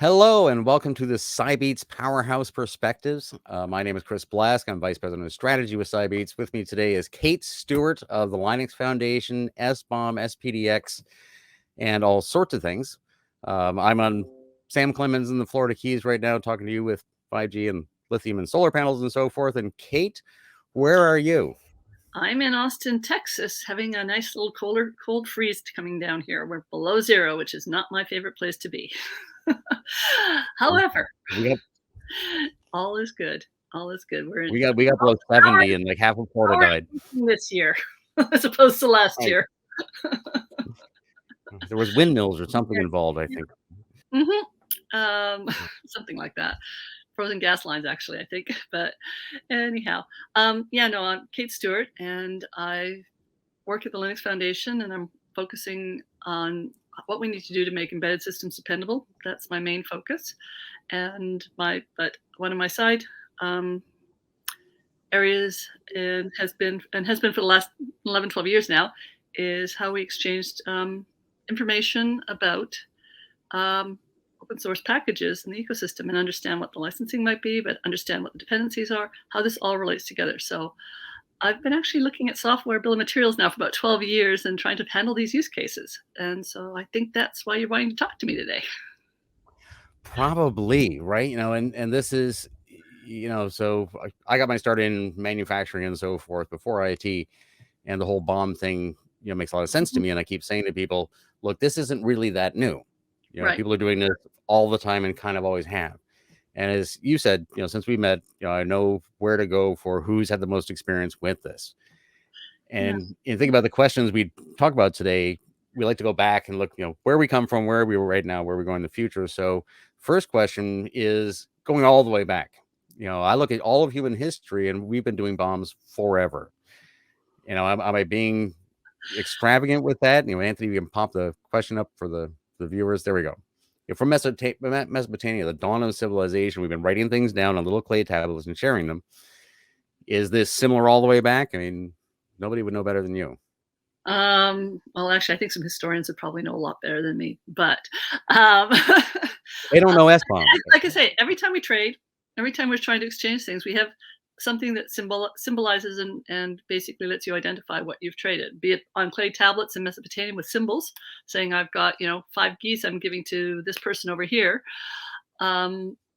Hello and welcome to the Cybeats Powerhouse Perspectives. My name is Chris Blask. I'm Vice President of Strategy with Cybeats. With me today is Kate Stewart of the Linux Foundation, SBOM, SPDX, and all sorts of things. I'm on Sam Clemens in the Florida Keys right now talking to you with 5G and lithium and solar panels and so forth. And Kate, where are you? I'm in Austin, Texas, having a nice little cold freeze coming down here. We're below zero, which is not my favorite place to be. However, We got all is good. All is good. We're in we got below 70 and like half of Florida died. this year as opposed to last Right. year. There was windmills or something involved, I think. Something like that. Frozen gas lines, actually, I think. But anyhow, I'm Kate Stewart, and I work at the Linux Foundation, and I'm focusing on what we need to do to make embedded systems dependable. That's my main focus. But one of my side areas has been for the last 11, 12 years now is how we exchanged information about open source packages in the ecosystem and understand what the licensing might be, but understand what the dependencies are, how this all relates together. So I've been actually looking at software bill of materials now for about 12 years and trying to handle these use cases. And so I think that's why you're wanting to talk to me today. Probably, right? And this is, so I got my start in manufacturing and so forth before IT, and the whole bomb thing, makes a lot of sense to me. And I keep saying to people, look, this isn't really that new. Right. People are doing this all the time and kind of always have. And as you said, since we met, I know where to go for who's had the most experience with this. And think about the questions we talk about today. We like to go back and look, where we come from, where we were right now, where we're going in the future. So first question is going all the way back. I look at all of human history and we've been doing bombs forever. Am I being extravagant with that? Anthony, you can pop the question up for the viewers. There we go. From Mesopotamia, the dawn of civilization, we've been writing things down on little clay tablets and sharing them. Is this similar all the way back? I mean, nobody would know better than you. Well, actually, I think some historians would probably know a lot better than me, but they don't know SBOM. Like I say, every time we trade, every time we're trying to exchange things, we have something that symbolizes and basically lets you identify what you've traded, be it on clay tablets in Mesopotamia with symbols saying I've got 5 geese I'm giving to this person over here,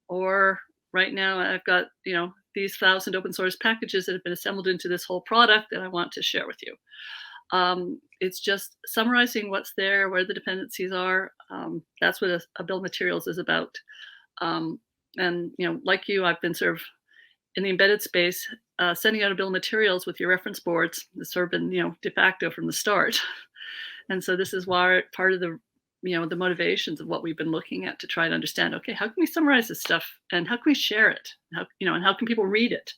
or right now I've got these 1,000 open source packages that have been assembled into this whole product that I want to share with you. It's just summarizing what's there, where the dependencies are. That's what a bill of materials is about. And like you, I've been sort of in the embedded space, sending out a bill of materials with your reference boards. It's sort of been de facto from the start. And so this is why part of the the motivations of what we've been looking at to try to understand, okay, how can we summarize this stuff and how can we share it? How, and how can people read it?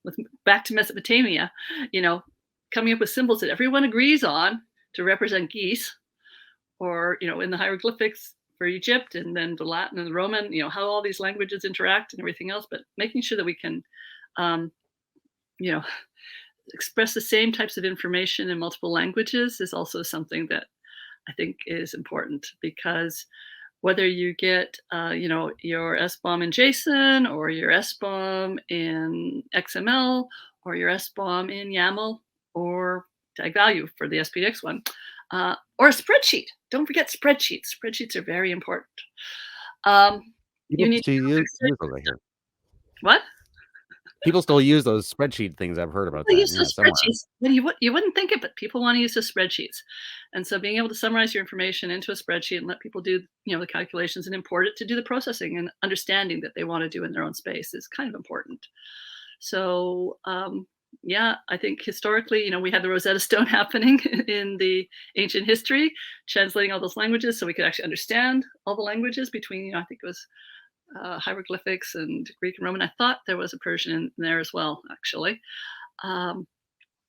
With back to Mesopotamia, coming up with symbols that everyone agrees on to represent geese, or in the hieroglyphics for Egypt, and then the Latin and the Roman, how all these languages interact and everything else, but making sure that we can express the same types of information in multiple languages is also something that I think is important, because whether you get your SBOM in JSON or your SBOM in XML or your SBOM in YAML or tag value for the SPDX one, or a spreadsheet. Don't forget spreadsheets. Spreadsheets are very important. You need to use those here. What? People still use those spreadsheet things. I've heard about They that. use those spreadsheets. You wouldn't think it, but people want to use the spreadsheets. And so being able to summarize your information into a spreadsheet and let people do the calculations and import it to do the processing and understanding that they want to do in their own space is kind of important. So I think historically, we had the Rosetta Stone happening in the ancient history, translating all those languages so we could actually understand all the languages between, I think it was hieroglyphics and Greek and Roman. I thought there was a Persian in there as well, actually. And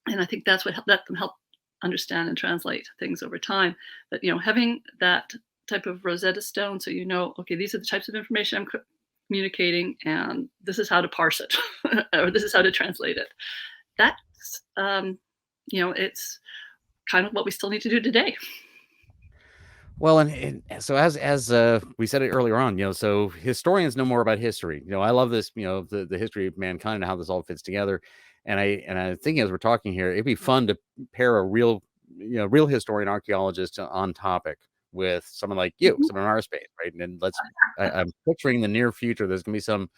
I think that's what let them help understand and translate things over time. But, having that type of Rosetta Stone, so okay, these are the types of information I'm communicating, and this is how to parse it, or this is how to translate it. That's, it's kind of what we still need to do today. Well, and so as we said it earlier on, so historians know more about history. I love this, the history of mankind and how this all fits together. And I think as we're talking here, it'd be fun to pair a real, real historian archaeologist on topic with someone like you, Mhm. someone in our space, right? And then I'm picturing the near future. There's gonna be some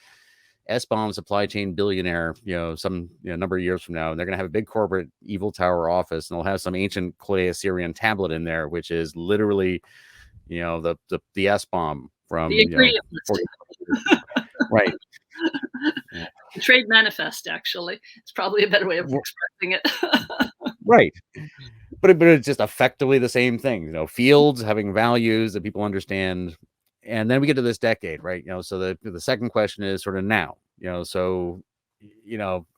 SBOM supply chain billionaire, some number of years from now, and they're going to have a big corporate evil tower office, and they'll have some ancient clay Assyrian tablet in there, which is literally, the SBOM The from, ingredient 40, list. right. Yeah. The trade manifest, actually. It's probably a better way of expressing it. Right. But it's just effectively the same thing, fields having values that people understand. And then we get to this decade, right? So the second question is sort of now, so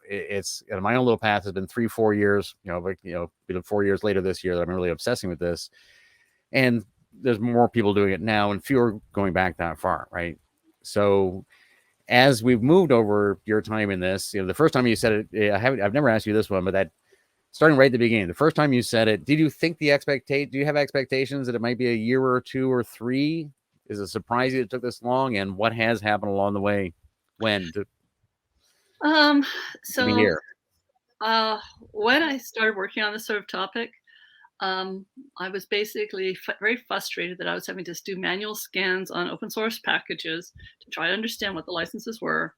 it's my own little path has been 3-4 years, but 4 years later this year that I'm really obsessing with this. And there's more people doing it now and fewer going back that far, right? So as we've moved over your time in this, the first time you said it, I've never asked you this one, but that starting right at the beginning, the first time you said it, did you think do you have expectations that it might be a year or 2 or 3? Is it surprising it took this long? And what has happened along the way? When to Um, be so, here? uh, when I started working on this sort of topic, um, I was basically very frustrated that I was having to do manual scans on open source packages to try to understand what the licenses were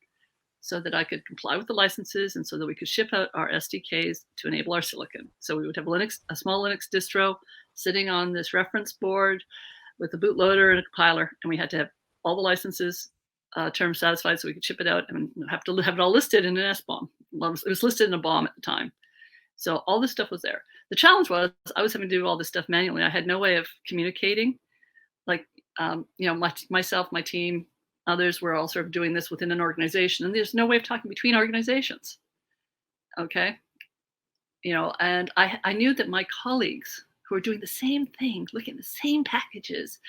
so that I could comply with the licenses and so that we could ship out our SDKs to enable our silicon. So we would have a small Linux distro sitting on this reference board with a bootloader and a compiler, and we had to have all the licenses terms satisfied so we could ship it out and have to have it all listed in an SBOM. It was listed in a BOM at the time. So all this stuff was there. The challenge was I was having to do all this stuff manually. I had no way of communicating. Like, myself, my team, others were all sort of doing this within an organization, and there's no way of talking between organizations. Okay, and I knew that my colleagues who were doing the same thing, looking at the same packages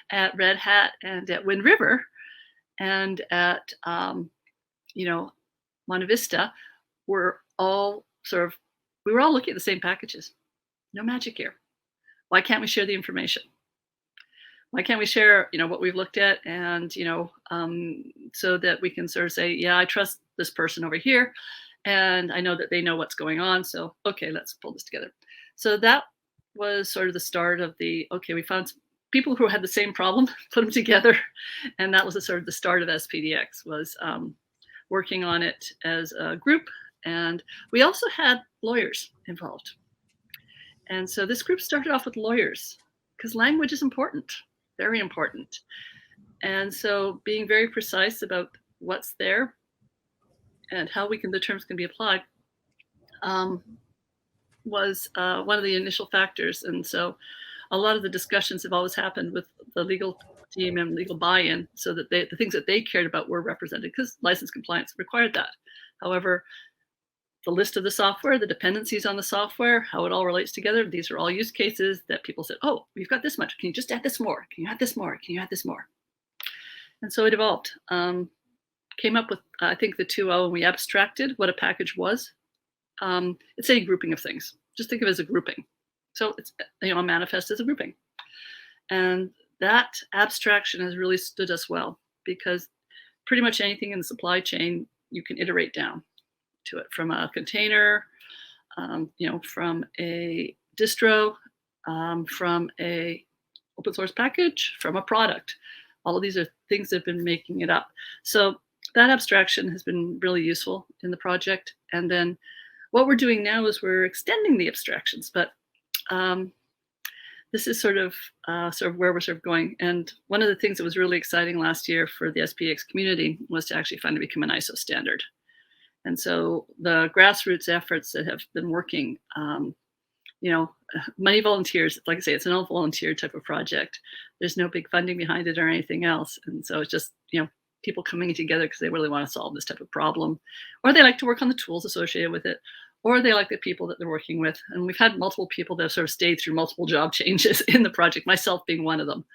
at Red Hat and at Wind River and at Monte Vista, were all sort of we were all looking at the same packages. No magic here. Why can't we share the information? Why can't we share, what we've looked at, and so that we can sort of say, yeah, I trust this person over here, and I know that they know what's going on. So okay, let's pull this together. So that was sort of the start of the okay. We found people who had the same problem, put them together, and that was the sort of the start of SPDX. Was working on it as a group, and we also had lawyers involved. And so this group started off with lawyers because language is important, very important. And so being very precise about what's there and how the terms can be applied um, was one of the initial factors. And so a lot of the discussions have always happened with the legal team and legal buy-in so that the things that they cared about were represented because license compliance required that. However, the list of the software, the dependencies on the software, how it all relates together. These are all use cases that people said, oh, we've got this much. Can you just add this more? Can you add this more? Can you add this more? And so it evolved. Came up with, I think, the 2.0, and we abstracted what a package was. It's a grouping of things. Just think of it as a grouping. So it's, a manifest is a grouping. And that abstraction has really stood us well because pretty much anything in the supply chain, you can iterate down to it from a container, from a distro, from a open source package, from a product. All of these are things that have been making it up. So that abstraction has been really useful in the project. And then what we're doing now is we're extending the abstractions, but this is sort of where we're sort of going. And one of the things that was really exciting last year for the SPX community was to actually finally become an ISO standard. And so the grassroots efforts that have been working, many volunteers, like I say, it's an all volunteer type of project. There's no big funding behind it or anything else. And so it's just, people coming together because they really want to solve this type of problem, or they like to work on the tools associated with it, or they like the people that they're working with. And we've had multiple people that have sort of stayed through multiple job changes in the project, myself being one of them.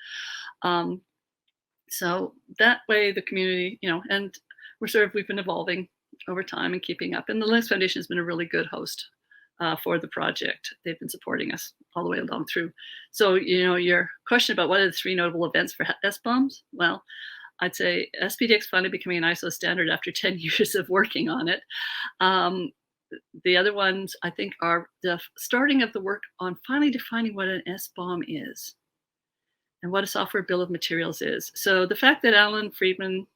So that way the community, and we've been evolving over time and keeping up. And the Linux Foundation has been a really good host for the project. They've been supporting us all the way along through. So, your question about what are the 3 notable events for SBOMs? Well, I'd say SPDX finally becoming an ISO standard after 10 years of working on it. The other ones, I think, are the starting of the work on finally defining what an SBOM is and what a software bill of materials is. So the fact that Alan Friedman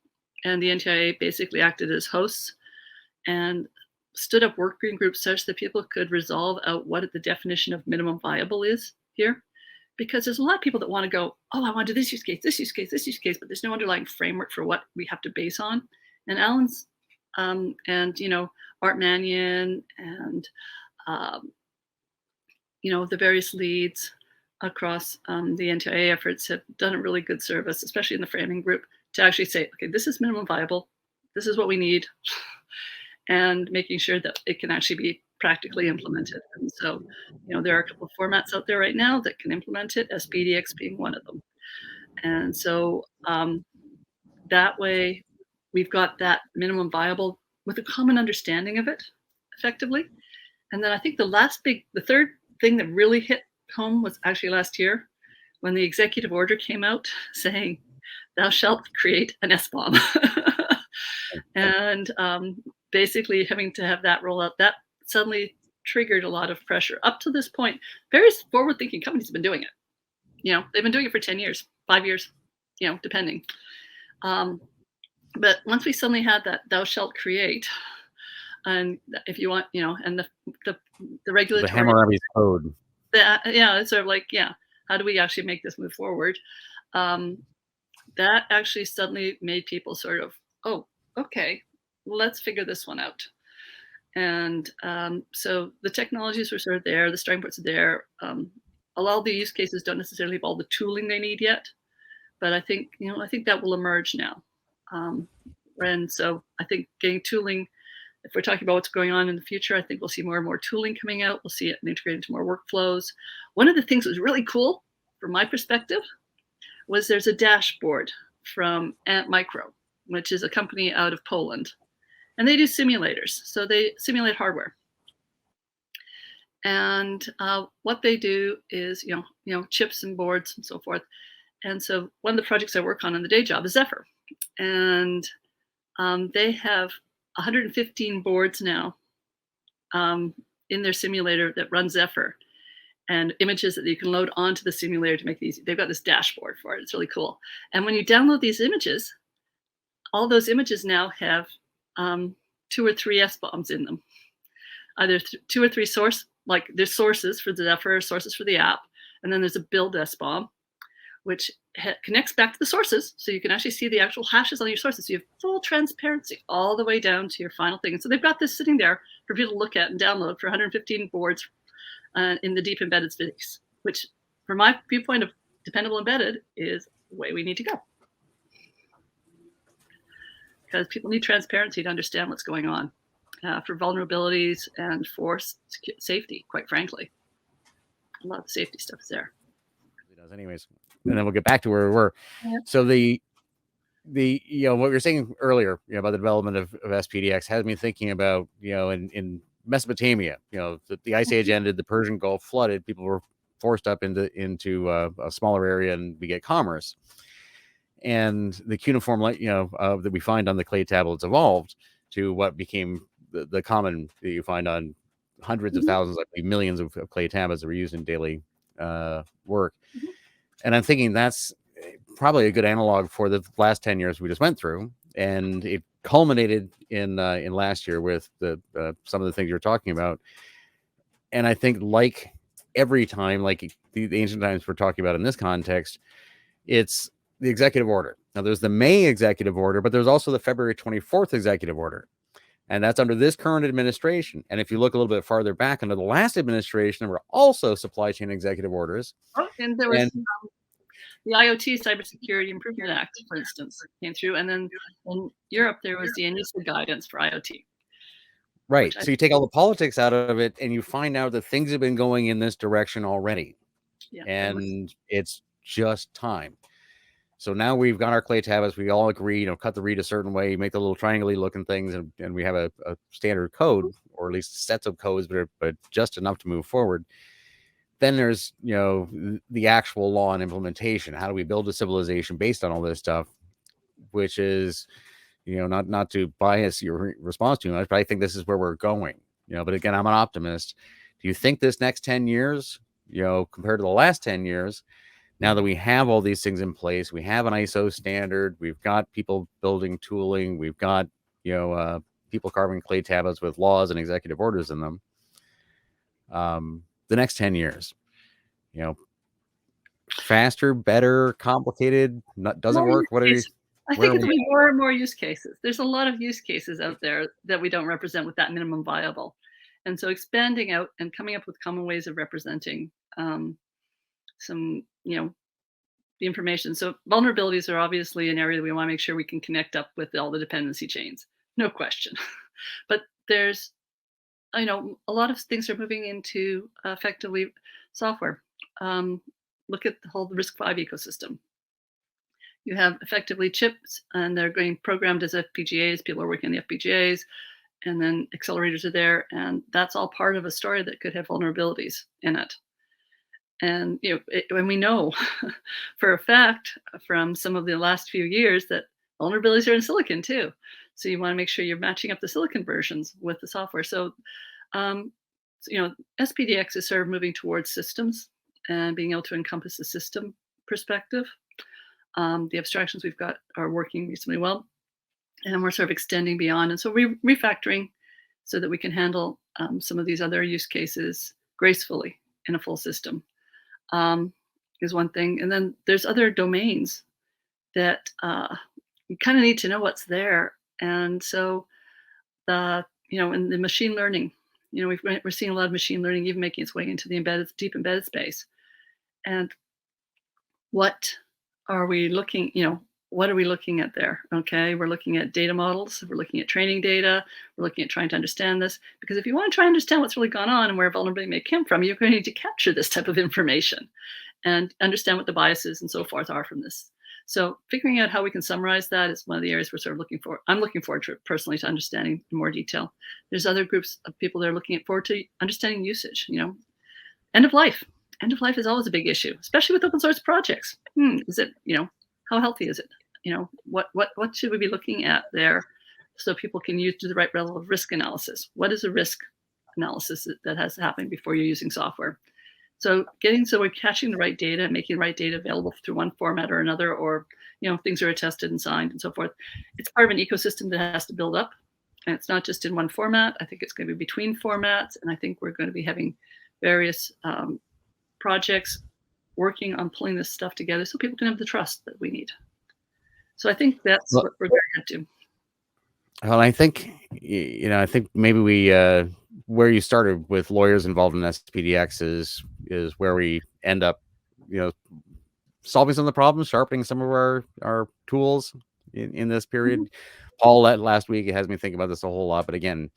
and the NTIA basically acted as hosts and stood up working groups such that people could resolve out what the definition of minimum viable is here. Because there's a lot of people that want to go, oh, I want to do this use case, this use case, this use case, but there's no underlying framework for what we have to base on. And Alan's and Art Mannion and the various leads across the NTIA efforts have done a really good service, especially in the framing group, to actually say, okay, this is minimum viable, this is what we need, and making sure that it can actually be practically implemented. And so, there are a couple of formats out there right now that can implement it, SPDX being one of them. And so that way we've got that minimum viable with a common understanding of it effectively. And then I think the third thing that really hit home was actually last year when the executive order came out saying, thou shalt create an SBOM. And basically having to have that roll out, that suddenly triggered a lot of pressure. Up to this point, various forward-thinking companies have been doing it. They've been doing it for 10 years, 5 years, depending. But once we suddenly had that thou shalt create, and if you want, and the regulatory, the Hammurabi's code. It's sort of like, how do we actually make this move forward? That actually suddenly made people sort of, oh, okay, let's figure this one out. And so the technologies were sort of there, the starting points are there. A lot of the use cases don't necessarily have all the tooling they need yet, but I think that will emerge now. And so I think getting tooling, if we're talking about what's going on in the future, I think we'll see more and more tooling coming out. We'll see it integrated into more workflows. One of the things that was really cool from my perspective was there's a dashboard from Ant Micro, which is a company out of Poland. And they do simulators. So they simulate hardware. And what they do is, chips and boards and so forth. And so one of the projects I work on in the day job is Zephyr. And they have 115 boards now in their simulator that runs Zephyr, and images that you can load onto the simulator to make these. They've got this dashboard for it. It's really cool. And when you download these images, all those images now have 2 or 3 SBOMs in them. Either 2 or 3 there's sources for the Zephyr, sources for the app, and then there's a build SBOM, which connects back to the sources, so you can actually see the actual hashes on your sources. So you have full transparency all the way down to your final thing. And so they've got this sitting there for people to look at and download for 115 boards in the deep embedded space, which, from my viewpoint of dependable embedded, is the way we need to go. Because people need transparency to understand what's going on for vulnerabilities and for safety, quite frankly. A lot of safety stuff is there. It does anyways. And then we'll get back to where we were. Yeah. So the what you were saying earlier, about the development of SPDX has me thinking about, in Mesopotamia, the Ice Age ended, the Persian Gulf flooded, people were forced up into a smaller area, and we get commerce. And the cuneiform, that we find on the clay tablets evolved to what became the common that you find on hundreds of thousands, I believe millions of clay tablets that were used in daily work. And I'm thinking that's probably a good analog for the last 10 years we just went through. And it culminated in last year with some of the things you're talking about. And I think, like every time, like the ancient times we're talking about in this context, it's the executive order. Now, there's the May executive order, but there's also the February 24th executive order. And that's under this current administration. And if you look a little bit farther back under the last administration, there were also supply chain executive orders. Oh, and there was the IoT Cybersecurity Improvement Act, for instance, came through. And then in Europe, there was the ENISA guidance for IoT. Right. So you take all the politics out of it, and you find out that things have been going in this direction already. Yeah, and it's just time. So now we've got our clay tablets. We all agree, cut the read a certain way, make the little triangle looking things, and we have a standard code, or at least sets of codes, but just enough to move forward. Then there's, the actual law and implementation. How do we build a civilization based on all this stuff? Which is, not to bias your response too much, but I think this is where we're going. But again, I'm an optimist. Do you think this next 10 years, compared to the last 10 years, now that we have all these things in place, we have an ISO standard, we've got people building tooling, we've got, people carving clay tablets with laws and executive orders in them. The next 10 years, faster, better, complicated, doesn't work. What are you? I think it'll be more and more use cases. There's a lot of use cases out there that we don't represent with that minimum viable. And so expanding out and coming up with common ways of representing some, the information. So vulnerabilities are obviously an area that we want to make sure we can connect up with all the dependency chains. No question. But there's, a lot of things are moving into effectively software. Look at the whole RISC-V ecosystem. You have effectively chips, and they're getting programmed as FPGAs. People are working on the FPGAs, and then accelerators are there, and that's all part of a story that could have vulnerabilities in it. And when we know for a fact from some of the last few years that vulnerabilities are in silicon too. So you want to make sure you're matching up the silicon versions with the software. So, SPDX is sort of moving towards systems and being able to encompass the system perspective. The abstractions we've got are working reasonably well, and we're sort of extending beyond. And so we're refactoring so that we can handle some of these other use cases gracefully in a full system. Is one thing. And then there's other domains that you kind of need to know what's there. And so, in the machine learning, we're seeing a lot of machine learning even making its way into the deep embedded space. And what are we looking, what are we looking at there? Okay, we're looking at data models, we're looking at training data, we're looking at trying to understand this. Because if you want to try and understand what's really gone on and where vulnerability may come from, you're going to need to capture this type of information and understand what the biases and so forth are from this. So figuring out how we can summarize that is one of the areas we're sort of looking for. I'm looking forward to personally to understanding in more detail. There's other groups of people that are looking forward to understanding usage, end of life. End of life is always a big issue, especially with open source projects. Is it, how healthy is it? What should we be looking at there so people can do the right level of risk analysis? What is a risk analysis that has to happen before you're using software? So we're catching the right data, making the right data available through one format or another, or things are attested and signed and so forth. It's part of an ecosystem that has to build up, and it's not just in one format. I think it's going to be between formats, and I think we're going to be having various projects working on pulling this stuff together so people can have the trust that we need. So I think that's what we're going to head to. Well, I think, I think maybe we, where you started with lawyers involved in SPDX is where we end up, solving some of the problems, sharpening some of our tools in this period. Mm-hmm. Paul, last week, it has me thinking about this a whole lot. But again,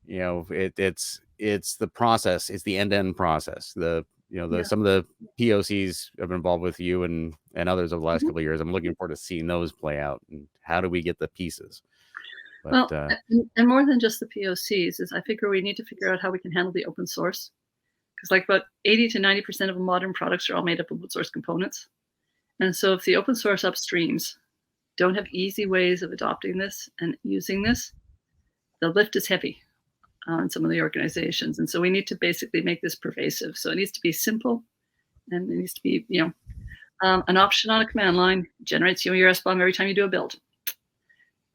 it's the process. It's the end-to-end process. Some of the POCs I've been involved with you and others over the last couple of years. I'm looking forward to seeing those play out. And how do we get the pieces? But, well, and more than just the POCs is I figure we need to figure out how we can handle the open source. Because like about 80 to 90% of modern products are all made up of open source components. And so if the open source upstreams don't have easy ways of adopting this and using this, the lift is heavy on some of the organizations. And so we need to basically make this pervasive. So it needs to be simple, and it needs to be, an option on a command line generates your SBOM every time you do a build.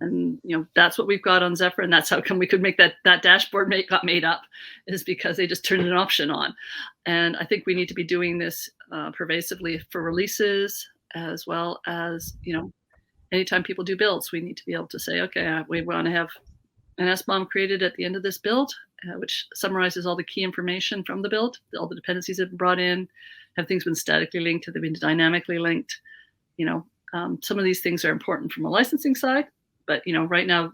And that's what we've got on Zephyr, and that's how come we could make that dashboard got made up, is because they just turned an option on. And I think we need to be doing this pervasively for releases, as well as anytime people do builds, we need to be able to say, okay, we want to have an SBOM created at the end of this build, which summarizes all the key information from the build. All the dependencies have been brought in. Have things been statically linked? Have they been dynamically linked? Some of these things are important from a licensing side. But right now,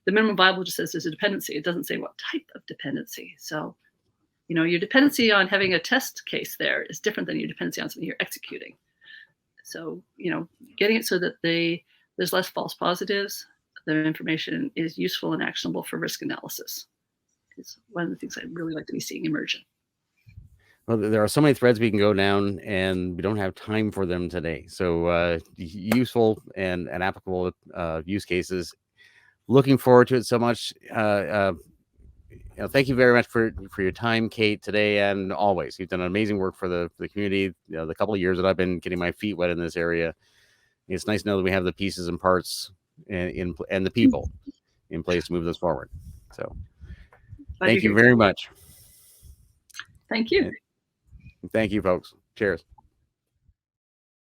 the minimum viable just says there's a dependency. It doesn't say what type of dependency. So, your dependency on having a test case there is different than your dependency on something you're executing. So, getting it so that there's less false positives, the information is useful and actionable for risk analysis. Is one of the things I'd really like to be seeing emerging. Well, there are so many threads we can go down, and we don't have time for them today. So useful and applicable use cases. Looking forward to it so much. Thank you very much for your time, Kate, today and always. You've done amazing work for the community. The couple of years that I've been getting my feet wet in this area, it's nice to know that we have the pieces and parts and the people in place to move this forward. So, thank you very much. Thank you. Thank you, folks. Cheers.